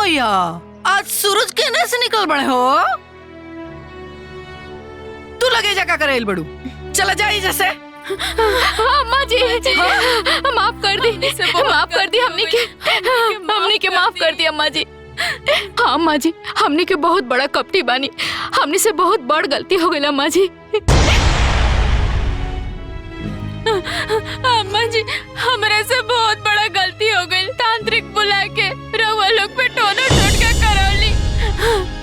मैया, आज सूरज केने से निकल बड़े हो? तू लगे जगह करे बड़ू, चला जाए जैसे। अम्मा जी, माफ कर दी, माफ कर दी, हमने के माफ कर दी अम्मा जी। हाँ अम्मा जी, हमने के बहुत बड़ा कपटी बानी, हमने से बहुत बड़ गलती हो गई अम्मा जी। अम्मा जी, हमारे से बहुत बड़ा गलती हो गई। तांत्रिक बुला के रउआ लोग पे टोना टोटका करौली,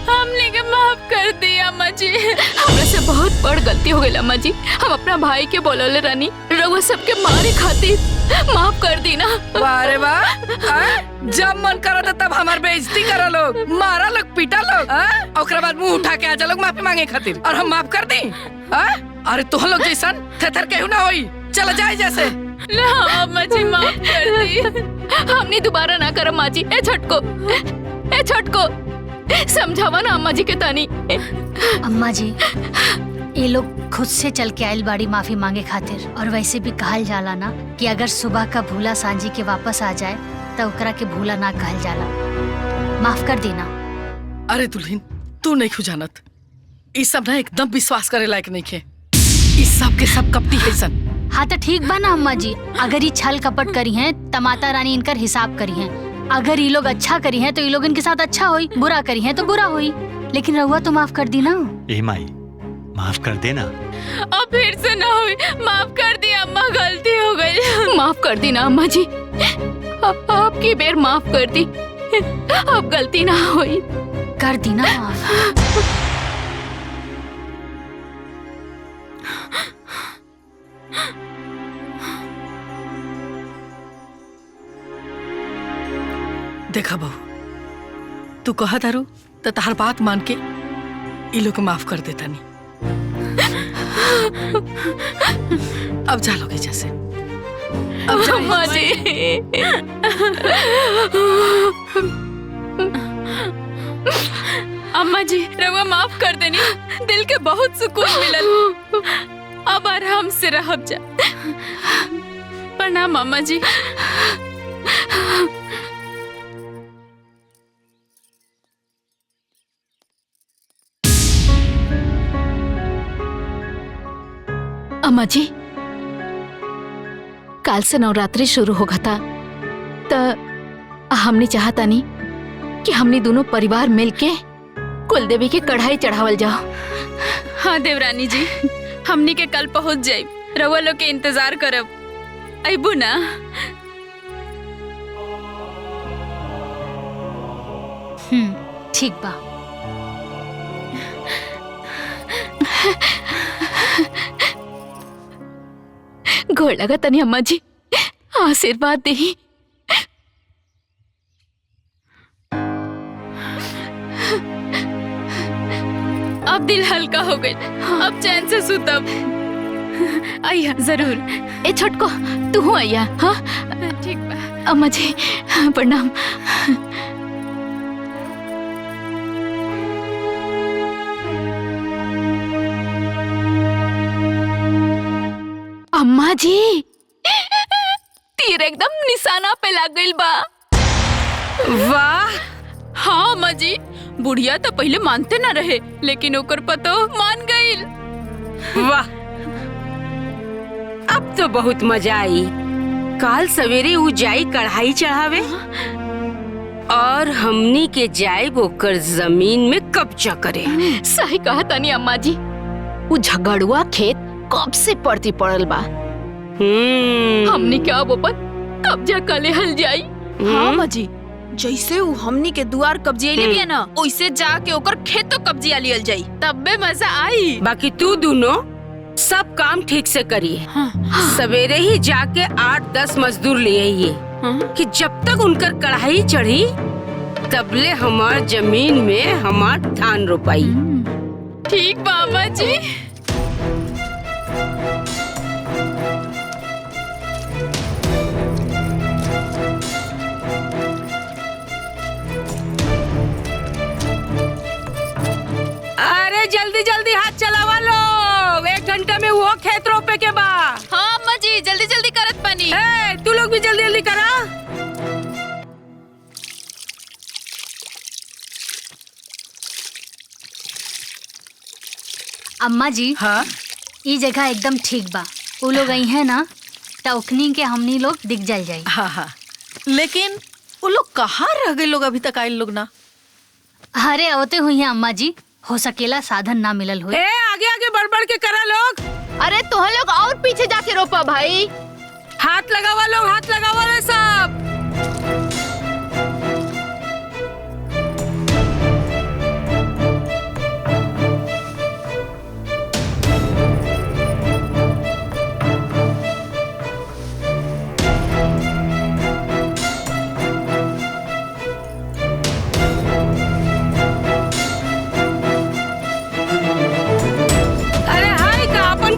हमने के माफ कर दी अम्मा जी। हमारे से बहुत बड़ गलती हो गई अम्मा जी। हम अपना भाई के बोलौले रानी, रउआ सबके मारे खातिर माफ कर दी ना। वाह रे वाह, जब मन करो तो तब हमार बेइज्जती करो लोग, मारा लोग, पीटा लोग, और बाद मुंह उठा के आजा लोग माफी मांगे खातिर, और हम माफ कर दी। अरे तुम लोग जैसन थेथर केहू ना होई, चला जाए जैसे। ना अम्मा जी, माफ कर दी, हमने दोबारा ना कर अम्मा जी। ए छटको समझावा ना अम्मा जी के तानी। अम्मा जी, ये लोग खुद से चल के आयल बाड़ी माफी मांगे खातिर, और वैसे भी कहल जाला ना कि अगर सुबह का भूला सांझी के वापस आ जाए तो ओकरा के भूला ना कहल जाला। माफ कर देना। अरे दुल्हन, तू नहीं खुजानत, इस सब ना एकदम विश्वास करे लायक नहीं खे, इस सब के सब कपटी है सन। हाँ तो ठीक बा ना अम्मा जी, अगर ये छल कपट करी हैं तो माता रानी इनकर हिसाब करी हैं। अगर ये लोग अच्छा करी हैं तो ये लोग इनके साथ अच्छा होई, बुरा करी हैं तो बुरा होई। लेकिन रहुआ तो माफ कर दी ना। ए माई, माफ कर देना। अब फिर से ना हुई, माफ कर दी अम्मा, गलती हो गई। माफ कर दी ना अम्मा जी, आपकी बेर माफ कर दी, अब गलती ना हुई। कर दी ना माफ। देखा बहू, तू कहा तारू तो तहार बात मान के ये लोग माफ कर देता नहीं। अब जा लोगे जैसे। अब जा अम्मा जी। अम्मा जी, रउआ माफ कर देनी, दिल के बहुत सुकून मिलल। अब आराम से रहब जा। प्रणाम अम्मा जी। अम्मा जी, काल से नवरात्रि शुरू होगा था, तो हमने चाहता नहीं कि हमने दोनों परिवार मिलके कुल देवी के कढ़ाई चढ़ावल जाओ। हाँ देवरानी जी, हमनी के कल पहुंच जाए, रउआ लोग के इंतजार करब, अइबू ना। ठीक बा। गोड़ लगा तनी अम्मा जी, आशीर्वाद दे। अब दिल हल्का हो गई, अब चैन से सुतब। आइया जरूर। ए छोटको, तू हो आइया। हाँ ठीक बा अम्मा जी, प्रणाम। अम्मा जी, तीर एकदम निशाना पे लग गइल बा। वाह। हाँ अम्मा जी, बुढ़िया तो पहले मानते ना रहे, लेकिन ओकर पतो मान गइल। वाह, अब तो बहुत मजा आई। काल सवेरे उ जाई कढ़ाई चढ़ावे, और हमनी के जाए ओकर जमीन में कब्जा करे। सही कहा तनी अम्मा जी, वो झगड़ुआ खेत कब से पड़ती पड़ल बा। हमनी क्या वो पर कब्जा कले हल जाई। हाँ अम्मा जी, जैसे वो हमनी के दुआर कब्जे ले बिया ना, ओइसे जाके ओकर खेतो कब्जिया लियल जाई, तब्बे मजा आई। बाकी तू दोनों सब काम ठीक से करिए। सवेरे ही जाके 8-10 मजदूर ले आइए, कि जब तक उनकर कढ़ाई चढ़ी तबले हमार जमीन में हमार धान रोपाई। ठीक बाबा जी। अरे जल्दी जल्दी हाथ चलावा लोग, 1 घंटा में वो खेत रोपे के बा। हाँ अम्मा जी, जल्दी जल्दी करत बनी। तू लोग भी जल्दी जल्दी करा। अम्मा जी हाँ ये जगह एकदम ठीक बा। वो लोग आई है ना टौकनी के हमनी लोग दिख जल जाई। हाँ हाँ, लेकिन वो लोग कहाँ रह गए लोग अभी तक आए लोग ना? अरे होते हुई है अम्मा जी, हो सकेला साधन ना मिलल हो। ए आगे आगे बढ़ बढ़ के करा लोग। अरे तुम लोग और पीछे जाके रोपा भाई। हाथ लगावा लोग, हाथ लगावा रे सब।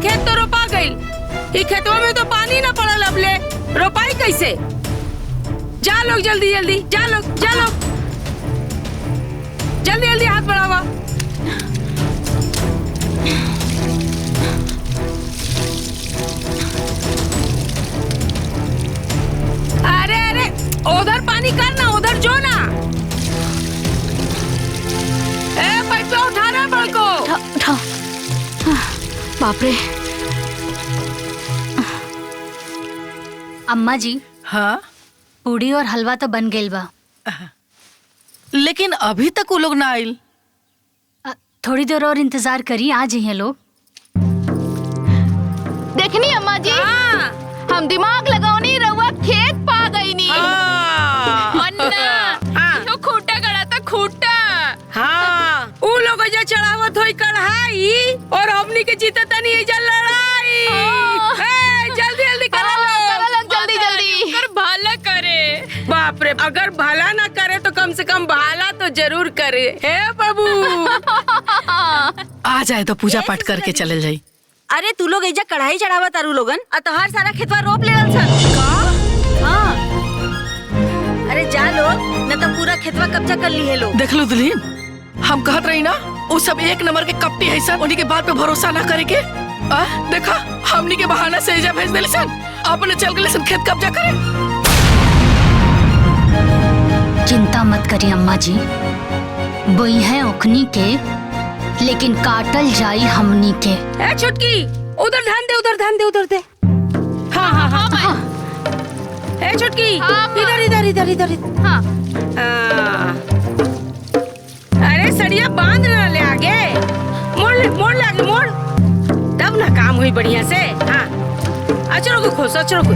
खेत तो रोपा गई, खेतवा में तो पानी ना पड़ल, अब ले रोपाई कैसे? जा लोग जल्दी जल्दी, जा लोग जा लोग, जल्दी जल्दी हाथ बढ़ावा। अरे अरे उधर पानी करना, उधर जो ना। ए पाइप उठा रहा बड़को। बाप रे। अम्मा जी हाँ पूड़ी और हलवा तो बन गइल बा, लेकिन अभी तक वो लोग ना आइल। थोड़ी देर और इंतजार करी, आ जाइए लोग। देखनी अम्मा जी, हम दिमाग लगाओनी रउआ खेत पा गई नी। अन्ना खूटा गड़ा था खूटा। हाँ उ लोग जा चढ़ावत होई कढ़ाई और हमनी के जीते तनी एजा लड़ाई। ए जल्दी जल्दी करा लोग, जल्दी जल्दी कर भाला करे। बाप रे, अगर भला ना करे तो कम से कम भाला तो जरूर करे। हे बाबू आ जाए तो पूजा पाठ करके चले जाई। अरे तू लोग एजा कढ़ाई चढ़ावा तारू लोगन, तोहार सारा खेतवा रोप लेवल सन। हाँ अरे जा लोग, न तो पूरा खेतवा कब्जा कर ली है लोग। देख लो दुल्हीन, हम कहत रही ना वो सब एक नंबर के कपटी है सन, उन्हीं के बात पे भरोसा ना करे के। देखा हमनी के बहाना से एजा भेज देली सन, अपने चल गए सन खेत कब्जा करे। चिंता मत करिए अम्मा जी, बोई है ओखनी के, लेकिन काटल जाई हमनी के। ए छुटकी, उधर ध्यान दे, उधर ध्यान दे, उधर दे। हाँ हाँ हाँ, हाँ। ए छुटकी, इधर इधर इधर इधर। हाँ अरे सड़िया बांध ना ले आगे, मोड़ ले, मोड़ ले आगे, मोड़, तब ना काम हुई बढ़िया से। हाँ अचरो को खोस, अचरो को।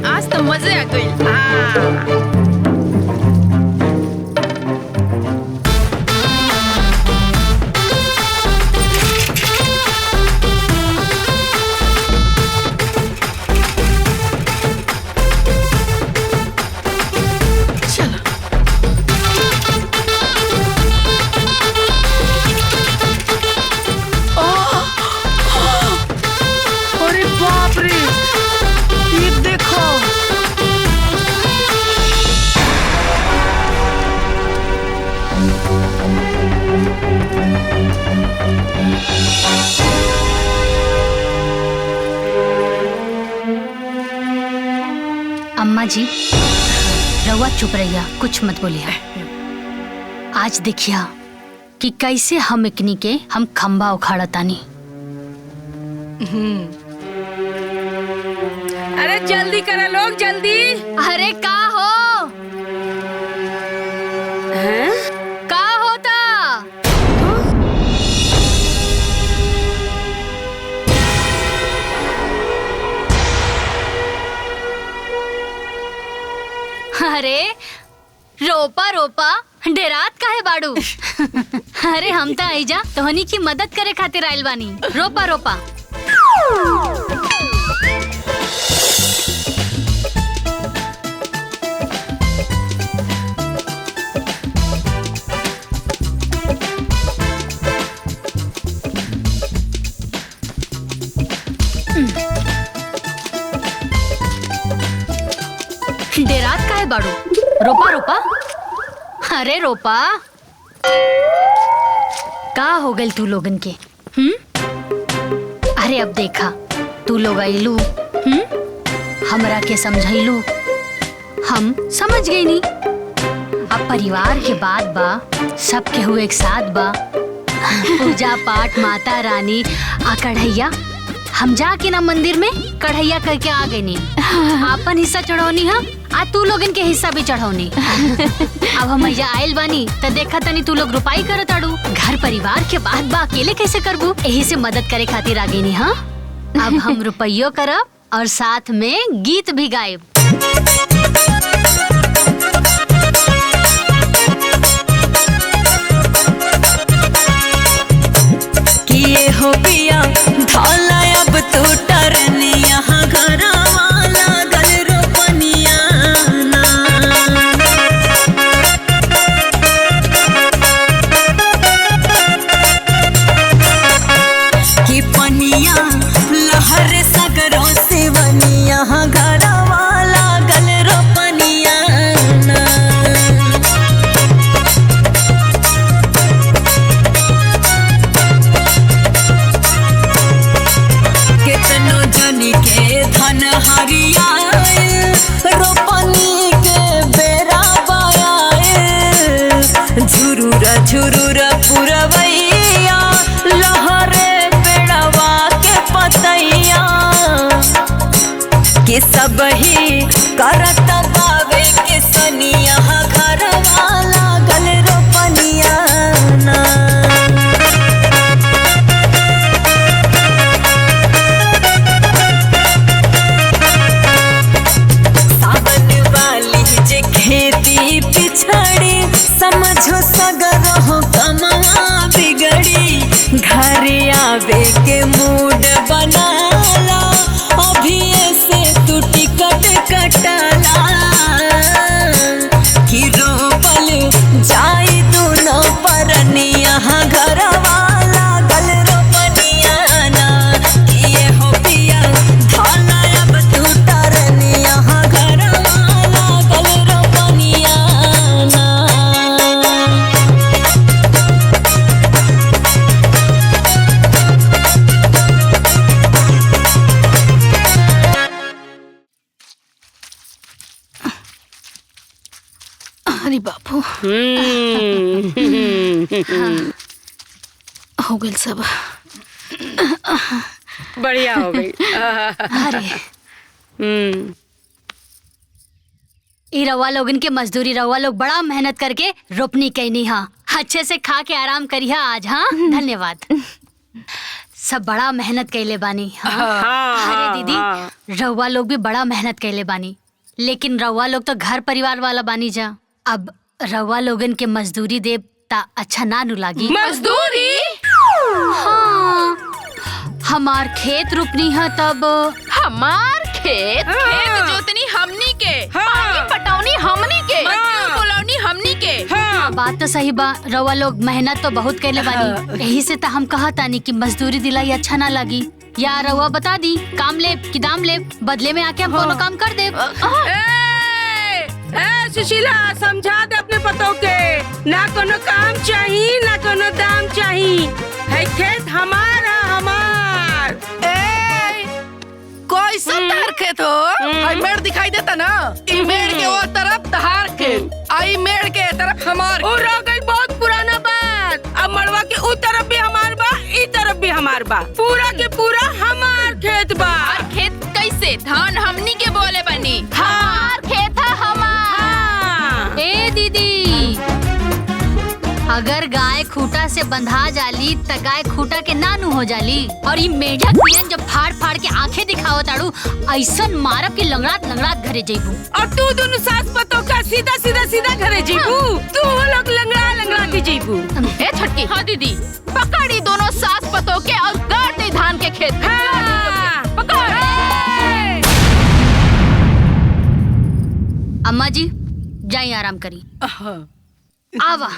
आज तो मजे आ गई। हाँ अम्मा जी रवा चुप रहिया, कुछ मत बोलिया। आज देखिया कि कैसे हम इकनी के हम खंबा उखाड़ा तानी। अरे जल्दी करा लोग, जल्दी। अरे का हो, का होता? अरे रोपा रोपा डेरात काहे बाड़ू? अरे हम तो आइजा तोहनी की मदद करे खातिर आइल बानी। रोपा रोपा। डेरात काहे बाड़ू? रोपा रोपा। अरे रोपा। का हो गई तू लोगन के? अरे अब देखा तू लोग आइलू, हमरा के समझाइलू, हम समझ गई नी। अब परिवार के बात बा, सब के हुए एक साथ बा, पूजा पाठ माता रानी आ कढ़ैया हम जाके ना मंदिर में कढ़ैया करके आ गए नी। आपन हिस्सा चढ़ौनी हम आ तू लोग इनके हिस्सा भी चढ़ौनी। अब हम आयल बानी तो देखा तनी तू लोग रुपाई करत आड़ू। घर परिवार के बात बा अकेले कैसे करबू, यही से मदद करे खातिर आ गई नी। हाँ अब हम रुपयो करब और साथ में गीत भी गायब। किए हो पिया ढोला अब तू टरनिया घरवा लागल रोपनिया ना। कि पनिया लहर सगरो सेवनिया घरवा लागल रोपनिया ना। कितनो जनी के धन हरियाए रोपनी के बेरा बायाए। झुरुरा झुरुरा पुरवैया लहरे पेड़वा के पतैया। कि सब ही करत बावे के सनिया घरवा लागल रोपनिया ना। खेती पिछड़ी समझो सगरो कमवा बिगड़ी। घर आवे के मूड बनाला अभी से तू टिकट कटाला। कि रोपल जाई दोनों परनिया घरवा लागल रोपनिया ना। किए हो पिया ढोला अब तू टरनिया घरवा लागल रोपनिया ना। अरे बापू हो गइल सब। बढ़िया हो गई। अरे ई रवा लोगन के मजदूरी, रवा लोग बड़ा मेहनत करके रोपनी कैनी। हाँ अच्छे से खा के आराम करिहा आज। हाँ धन्यवाद। सब बड़ा मेहनत कैले बानी। हाँ अरे दीदी रवा लोग भी बड़ा मेहनत कैले बानी, लेकिन रवा लोग तो घर परिवार वाला बानी जा। अब रवा लोगन के मजदूरी देव ता अच्छा ना नु लागी। मजदूरी? हाँ हमार खेत रोपनी है तब। हमार खेत खेत जोतनी हमनी के, पानी पटौनी हमनी के, मजदूर बुलौनी हमनी के। बात तो सही बा, रवा लोग मेहनत तो बहुत कैले बानी। यही से तो हम कहा तानी कि मजदूरी दिलाई अच्छा ना लगी। या रवा बता दी काम ले कि दाम ले, बदले में आके हम कोनो काम कर दे। सुशीला समझा दे अपने पतों के, ना कोनो काम चाहिए ना कोनो दाम चाहिए। है खेत हमारा हमार। कोई सब तार खेत हो। आई मेड़ दिखाई देता ना, ई मेड़ के वो तरफ तहार खेत, आई मेड़ के तरफ हमार। और रह गई बहुत पुराना बात। अब मड़वा के उ तरफ भी हमार बा, ई तरफ भी हमार बा, पूरा के पूरा हमार खेत बा। और खेत कैसे? धान हमनी के बोले बनी। हाँ। हमार खेत है हमार। ए दीदी अगर गाय खूटा से बंधा जाली त गाय खूटा के नानू हो जाली। और ये मेढक पियन जब फाड़ फाड़ के आंखें दिखाओ ताड़ू ऐसन मारब के लंगड़ात लंगड़ात घरे जइबू। और तू दोनों सास पतों का सीधा सीधा सीधा घरे जीबू। तू लोग लंगड़ा लंगड़ा के जीबू। ए छटकी। हाँ दीदी पकड़ी दोनों सास पतों के और गाड़ दे धान के खेत। हाँ। पकड़। अम्मा जी जाइए आराम करी। आवा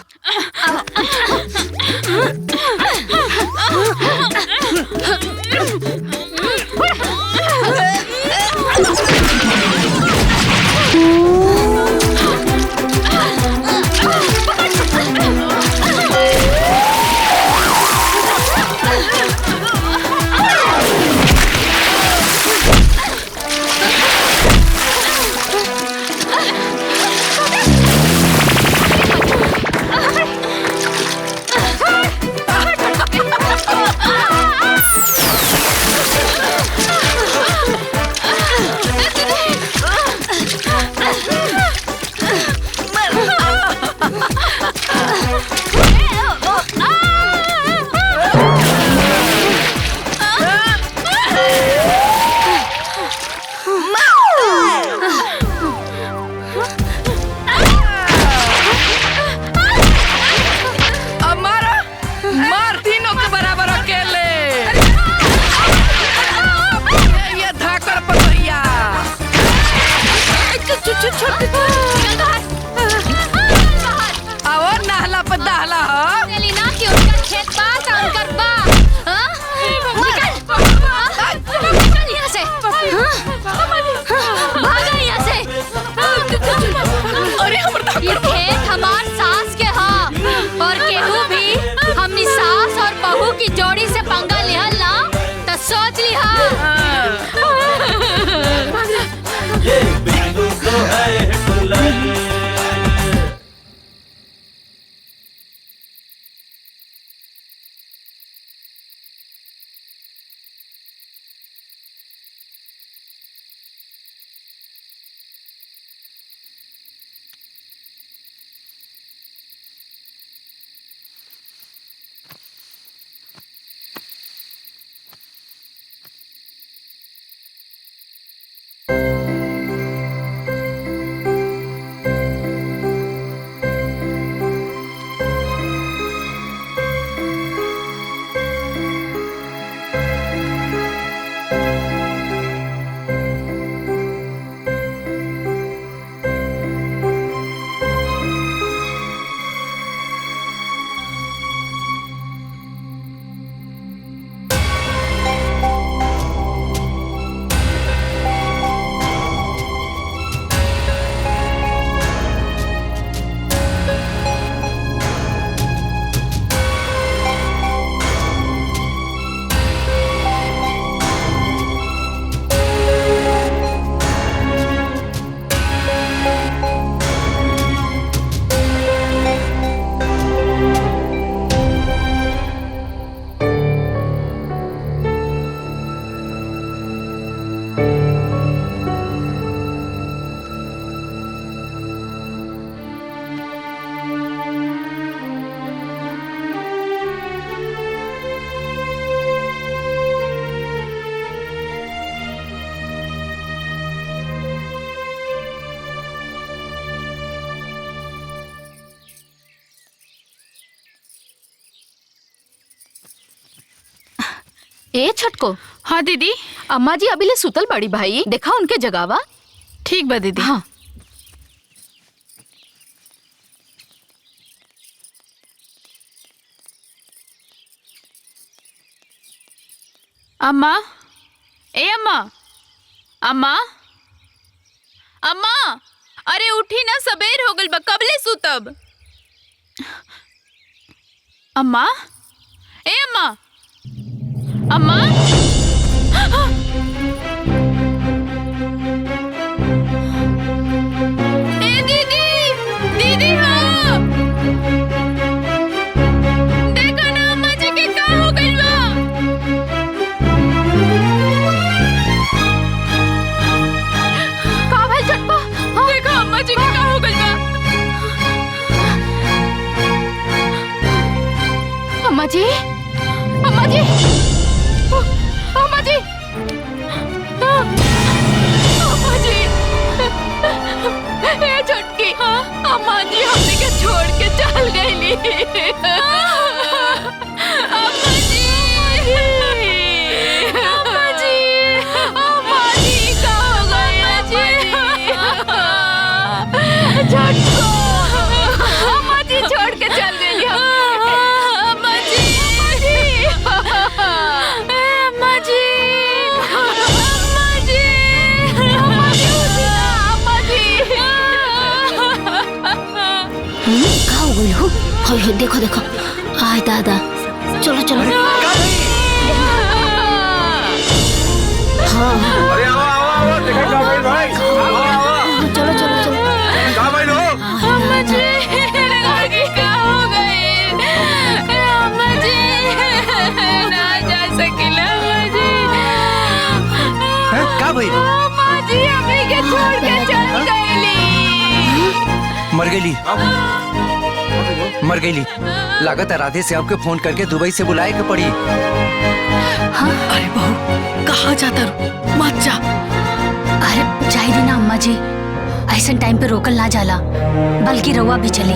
ए छटको। हाँ दीदी। अम्मा जी अभी ले सुतल बड़ी भाई, देखा उनके जगावा। ठीक बा दीदी। हाँ अम्मा, ए अम्मा, अम्मा, अम्मा, अरे उठी ना, सबेर हो गल बा, कबले सुतब। अम्मा, ए अम्मा, अम्मा, ए दीदी, दीदी हाँ, देखो ना अम्मा जी के का हो गइल बा। का भइल चटपा? देखो अम्मा जी के का हो गइल बा। अम्मा जी, अम्मा जी, अम्मा जी, अम्मा जी, ए छटकी, अम्मा जी हमने के छोड़ के चल गईली। अम्मा जी, अम्मा जी, अम्मा जी का हो गया जी? छटको, अम्मा जी छोड़ के चल गई अम्मा जी, अम्मा जी, अम्मा जी, अम्मा जी, अम्मा जी। का हो गई हो? हाय देखो देखो, आय दादा, चलो चलो। हाँ अरे आओ आओ आओ, देखो का भाई भाई, चलो चलो चलो। का भाई लो। अम्मा जी, लड़की क्या हो गई? अम्मा जी, ना जा सकिला अम्मा जी। का भाई? अम्मा जी हमें के छोड़ के चल गईली। मर गईली। लागत है राधे से आपके फोन करके दुबई से बुलाए के पड़ी। अरे बहू कहाँ जाता रू, मत जा। अरे जाई दी ना अम्मा जी, ऐसा टाइम पे रोकल ना जाला, बल्कि रउआ भी चली।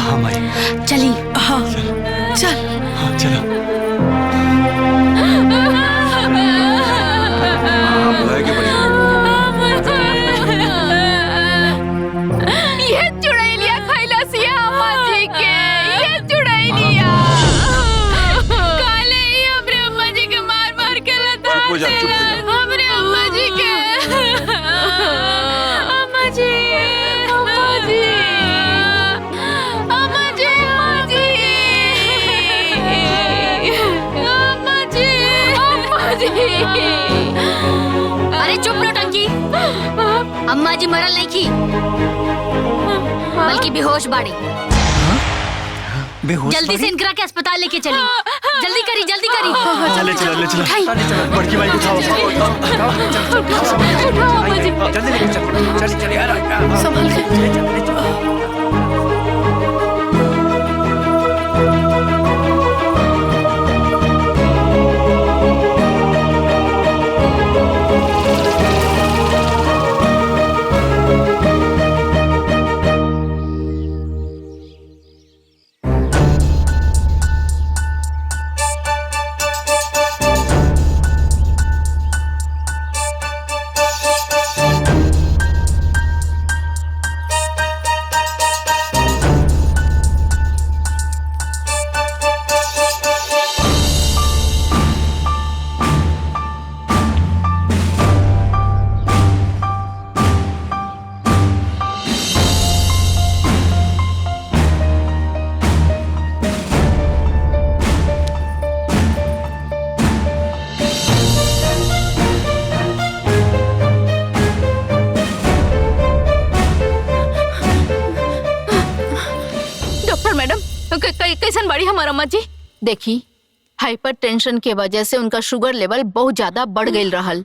हाँ माई चली। हाँ चल। हाँ चलो। बुलाए के पड़ी। ये चुड़ैलिया खैलसिया अम्मा जी के, ये चुड़ैलिया काले ही हमरे अम्मा जी के मार मार के लता चुप हो जा, चुप हो जा। हमरे अम्मा जी के। अम्मा जी, अम्मा जी, अम्मा जी, अम्मा जी, अम्मा जी। अरे चुप नौटंकी, अम्मा जी मरल नहीं की, बल्कि बेहोश बाड़ी। बेहोश जल्दी से इनकरा के अस्पताल लेके चली। जल्दी करी, जल्दी करी। चले चलो चलो उठाई। बड़की भाई उठाओ। जल्दी लेके चल, चल चल यार। संभल के। कैसन बड़ी हमार अम्मा जी? देखी, हाइपर टेंशन के वजह से उनका शुगर लेवल बहुत ज्यादा बढ़ गई रहल,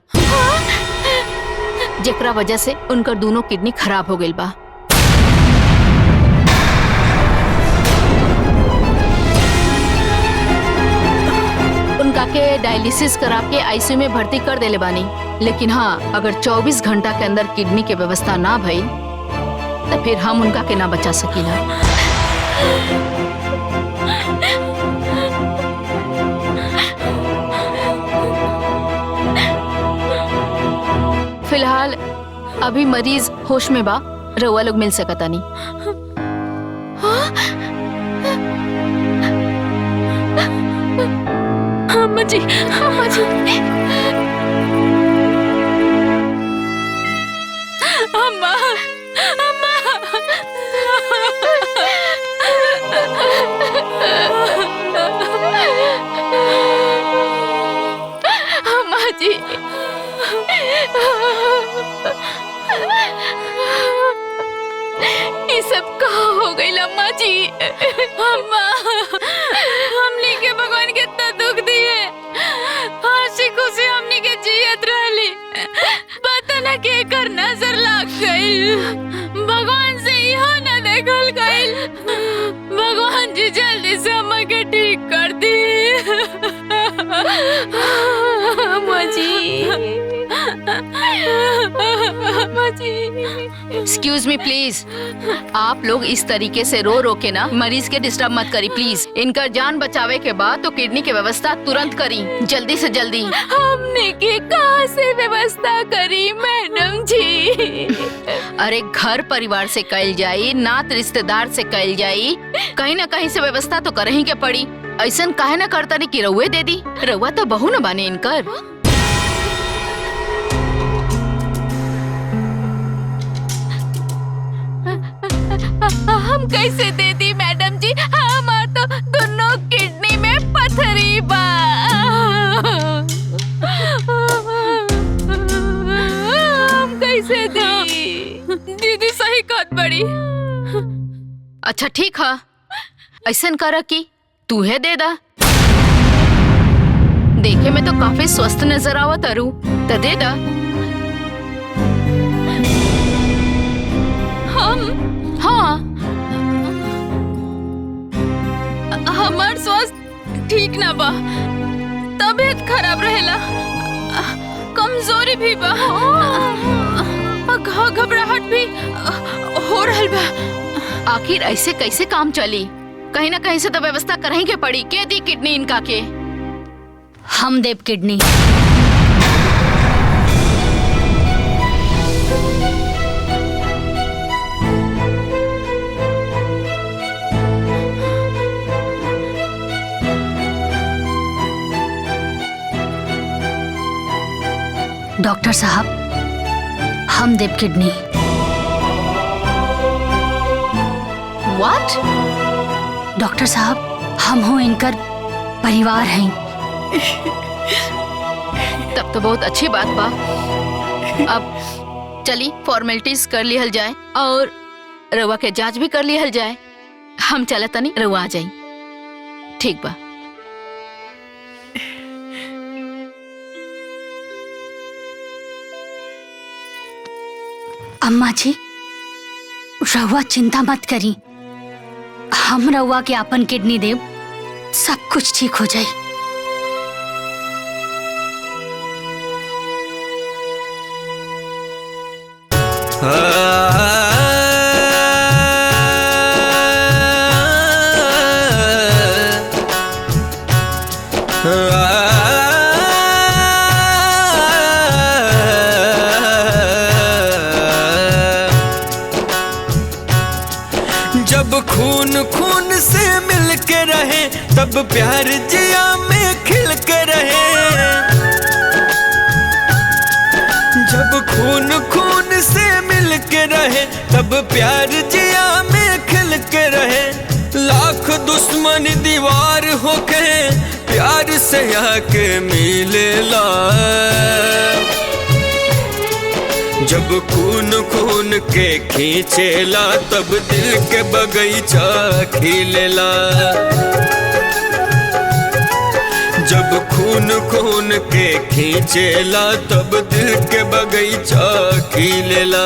जेकरा वजह से उनका दोनों किडनी खराब हो गई बा। उनका के डायलिसिस करा के आईसीयू में भर्ती कर देले बानी, लेकिन हाँ, अगर 24 घंटा के अंदर किडनी के व्यवस्था ना भई तो फिर हम उनका के ना बचा सकीला। फिलहाल अभी मरीज होश में बा, रउआ लोग मिल सकता नहीं। अम्मा जी, अम्मा जी, अम्मा, अम्मा, अम्मा जी, ये सब कहाँ हो गई अम्मा जी? अम्मा, हमने के भगवान कितना दुख दिए, हंसी खुशी हमने के जियत रहली, पता न के कर नजर लग गई, भगवान से यहाँ न देखल गई। भगवान जी जल्दी से अम्मा के ठीक कर दी। अम्मा जी, अम्मा जी। एक्सक्यूज मी प्लीज, आप लोग इस तरीके से रो रो के ना मरीज के डिस्टर्ब मत करी प्लीज। इनका जान बचावे के बाद तो किडनी की व्यवस्था तुरंत करी, जल्दी से जल्दी। हमने के कहाँ से व्यवस्था करी मैडम जी? अरे घर परिवार से कल जाई, नात रिश्तेदार से कल जाई, कहीं ना कहीं से व्यवस्था तो कर ही के पड़ी। ऐसा काहे ना करता नहीं कि रउए दे दी, रउआ तो बहू न बाने इनकर। हम कैसे दे दी मैडम जी? हमार तो दोनों किडनी में पथरी बा। हम कैसे दी? दीदी सही कहत बड़ी। अच्छा ठीक है, ऐसा करा कि तू है दे दा। देखे में तो काफी स्वस्थ नजर आवत अरु, तो दे दा। हाँ, हमार स्वास्थ्य ठीक ना बा, तबीयत खराब रहेला, कमजोरी भी बा, घबराहट भी हो रहल बा। आखिर ऐसे कैसे काम चली? कहीं ना कहीं से तो व्यवस्था करही के पड़ी। के दी किडनी इनका के? हम देव किडनी। डॉक्टर साहब, हम देव किडनी। व्हाट? डॉक्टर साहब, हम हो इनकर परिवार हैं। तब तो बहुत अच्छी बात बा। अब चली फॉर्मेलिटीज कर लिहल जाए और रउआ के जांच भी कर लिहल जाए। हम चला तनी, रउआ आ जाई। ठीक बा। अम्मा जी, रउआ चिंता मत करी, हम रउआ के अपन किडनी देव, सब कुछ ठीक हो जाए। जब खून खून से मिल के रहे, तब प्यार जिया में खिल के रहे। जब खून खून से मिल के रहे, तब प्यार जिया में खिल के रहे। लाख दुश्मन दीवार होके प्यार से आके मिलेला। जब खून खून के खींचेला, तब दिल के बगीचा खिलेला। जब खून खून के खींचेला, तब दिल के बगीचा खिलेला।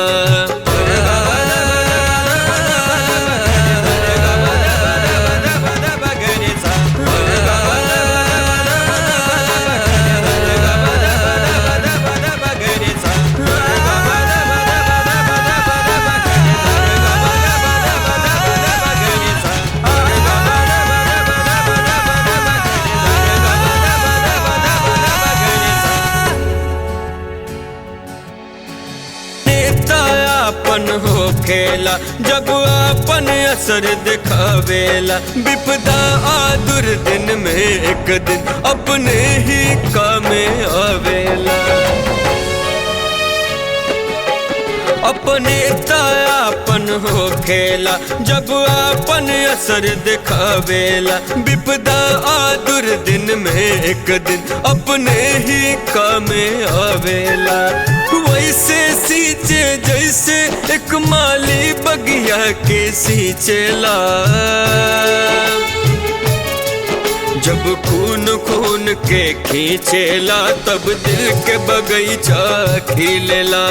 खेला जब आपन असर दिखावेला। विपदा आ दुर्दिन में एक दिन अपने ही कामे आवेला। अपने तायापन हो खेला जब आपन असर दिखावेला। विपदा आ दुर्दिन में एक दिन अपने ही कामे आवेला। वैसे सींचे जैसे एक माली बगिया के सींचेला। जब खून खून के खींचेला तब दिल के बगीचा खिलेला।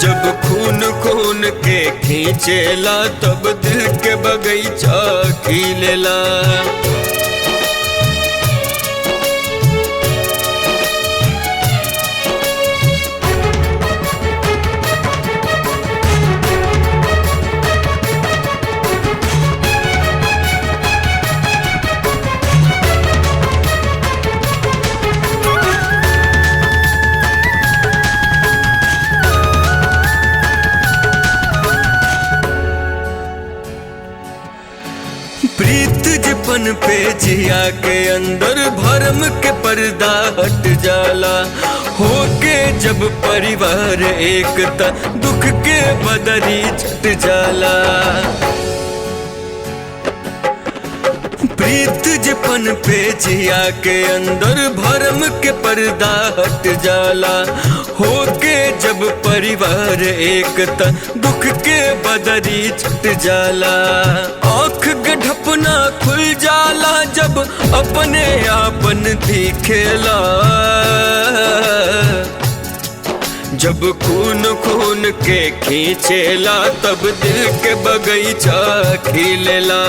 जब खून खून के खींचेला तब दिल के बगीचा खिलेला। प्रीत जपन पे जिया के अंदर भरम के पर्दा हट जाला। होके जब परिवार एकता दुख के बदरी छट जाला। प्रीत जपन पे जिया के अंदर भरम के पर्दा हट जाला। होके जब परिवार एकता दुख के बदरी छट जाला। आँख गढ़पना खुल जाला जब अपने आपन दिखेला। जब खून खून के खींचेला तब दिल के बगीचा खिलेला।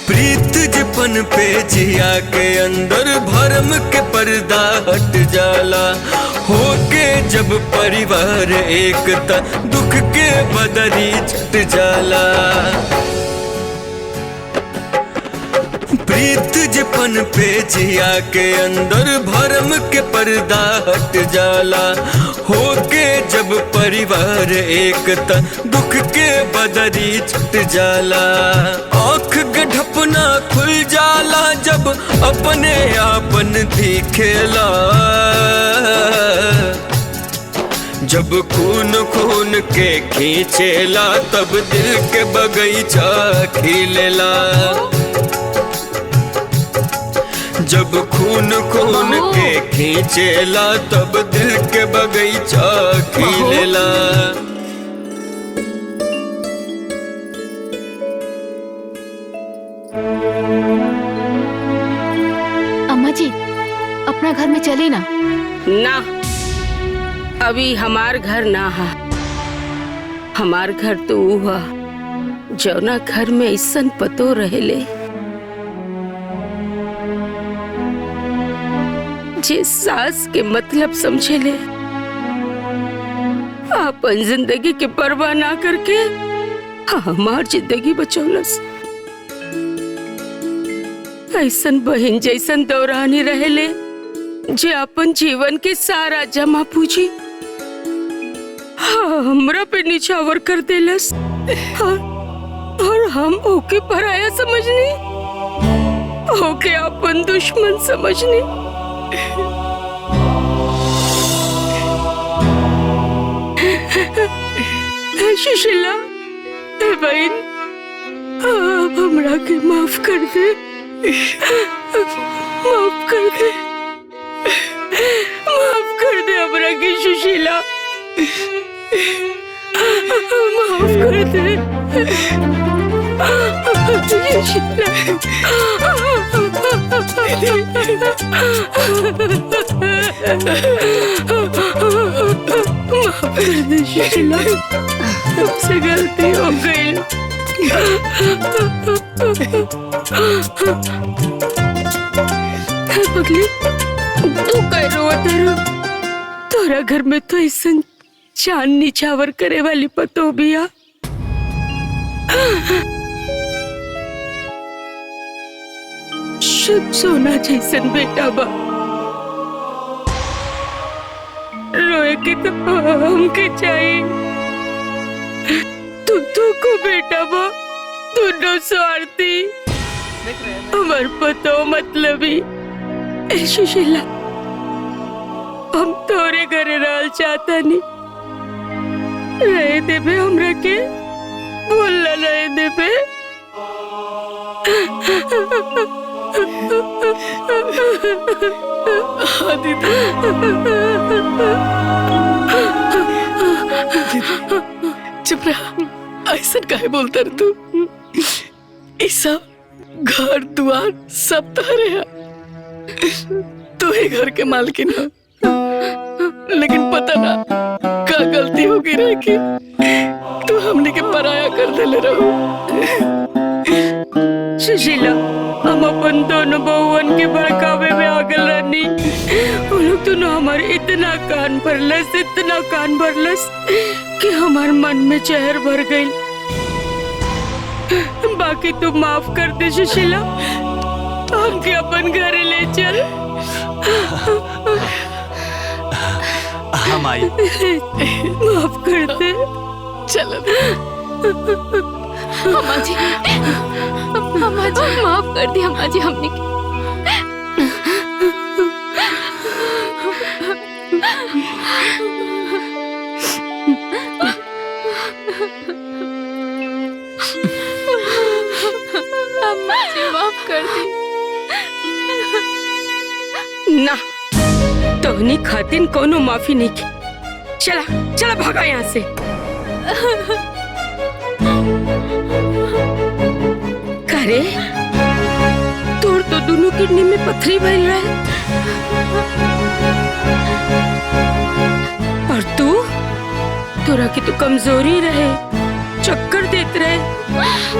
प्रीत जपन पे जिया के अंदर भरम के पर्दा हट जाला। होके जब परिवार एकता दुख के बदरी छट जाला। प्रीत जपन पे जिया के अंदर भरम के पर्दा हट जाला। होके जब परिवार एकता दुख के बदरी छट जाला। आँख गढ़पना खुल जाला जब अपने आपन दिखेला। जब खून खून के खींचेला तब दिल के बगीचा खिलेला। जब खून खून के खींचेला तब दिल के बगीचा खिलेला। अम्मा जी अपना घर में चली ना। ना, अभी हमार घर ना है। हमार घर तो हुआ जौना घर में ऐसन पतो रहेले जे सास के मतलब समझेले। अपन जिंदगी के परवाह ना करके हमार जिंदगी बचौलस। ऐसन बहन जैसन दौरानी रहेले जे अपन जीवन के सारा जमा पूंजी हमरा पे निछावर कर देलस। और हम ओके पराया समझनी, ओके अपन दुश्मन समझनी। सुशीला बहन, आप हमरा के माफ कर दे, माफ कर दे, माफ कर दे हमरा के सुशीला, माफ कर दे सुशीला, माफ कर दे सुशीला। हमसे गलती हो गई। पगली तू कह रो तेरा तोरा घर में तो ऐसा चांद निछावर करे वाली पतो बिया। शुभ सोना जैसन बेटा बा। रोए के तो हमके चाहिए। तू को बेटा बा दोनों स्वार्थी हमार पतो मतलबी। ए सुशीला हम तोरे घरे रहल चाहता नहीं रहे देबे हमरा के बोल रहे देबे। चुप रहा, ऐसा काहे बोलता रे तू? ये सब घर दुआर सब तारे है, तू ही घर के मालकिन है। लेकिन पता ना का गलती होगी रे कि तू हमने के पराया कर देले रहो। सुशीला हम अपन दोनों बहुवन के भड़कावे में आगल रहनी। वो लोग दोनों हमारे इतना कान भरलस कि हमार मन में जहर भर गई। बाकी तू माफ कर दे सुशीला, हमके अपन घर ले चल। हम आई। माफ कर दे। चलो अम्मा जी माफ कर दी अम्मा जी हमने की। अम्मा जी माफ कर दी। ना तोहनी खातिन कोनो माफी नहीं की। चला भागा यहाँ से। करे तोर तो दोनों किडनी में पथरी भइल रहे और तोरा की तो कमजोरी रहे, चक्कर देते रहे।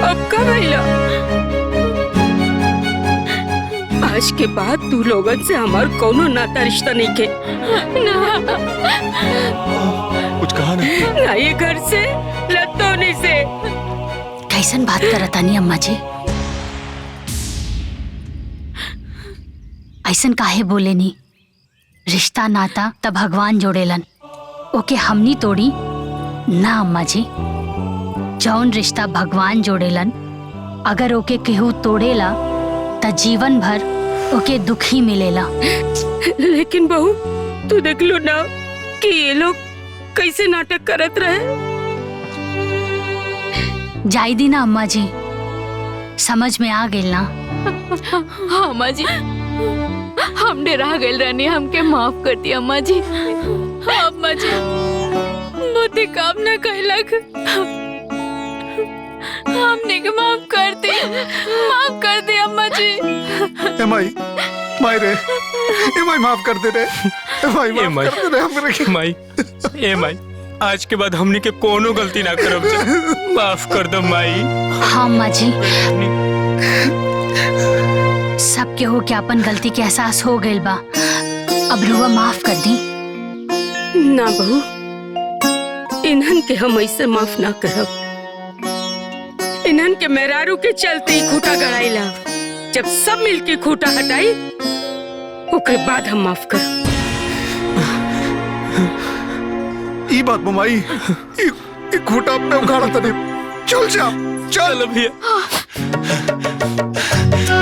अब का भइला? आज के बाद तू लोगन से हमार कोनो नाता रिश्ता नहीं के। कुछ कहा ना ये घर से लतौनी से। कैसन बात करता नहीं अम्मा जी? ऐसन काहे बोले नी? रिश्ता नाता तब भगवान जोड़ेलन, ओके हमनी तोड़ी ना अम्मा जी। जौन रिश्ता भगवान जोड़ेलन अगर ओके केहू तोड़ेला त जीवन भर ओके दुख ही मिलेला। लेकिन बहू तू देख लो ना कि ये लोग कैसे नाटक करत रहे। जाई दी ना अम्मा जी, समझ में आ गेल ना। हाँ अम्मा जी हम डरा गए रहनी, हमके माफ कर दी अम्मा जी। हाँ अम्मा जी मोती काम न कैलक, हमने के माफ कर दी अम्मा जी। ए माई रे, ए माई माफ कर दे रे, ए माई माफ कर दे रे हमरे के। माई आज के बाद हमनी के कोनो गलती ना करब जा, माफ कर दो माई। हाँ अम्मा जी, सब के हो के अपन गलती के एहसास हो गइल बा, अब रुआ माफ कर दी। ना बहू, इन्हन के हम ऐसे माफ ना करब। इन्हन के मेहरारू के चलते ही खूटा गड़ाइला। जब सब मिलके खूटा हटाई ओकरे बाद हम माफ कर। ई बात ममाई, ई खूटा अपने उखाड़ा तने। चल जा, चल भैया।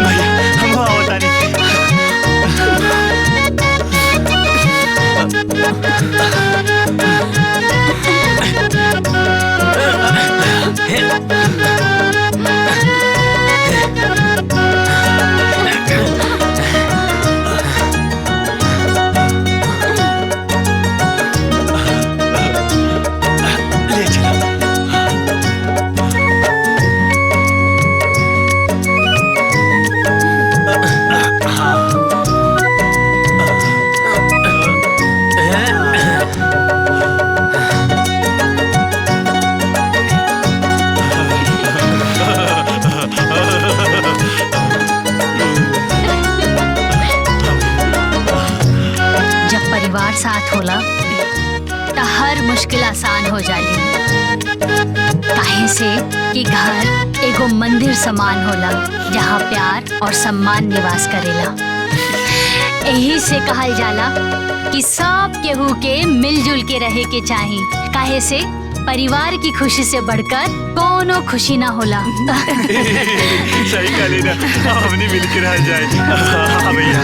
भैया हम आवता नहीं। परिवार साथ होला तो हर मुश्किल आसान हो जाली। काहे से कि घर एगो मंदिर समान होला जहाँ प्यार और सम्मान निवास करेला। यही से कहल जाला कि सब केहू के मिलजुल के रहे के चाही। काहे से परिवार की खुशी से बढ़कर कोनो खुशी ना होला। सही कहली ना, हमने मिलकर रह जाए। हाँ भैया।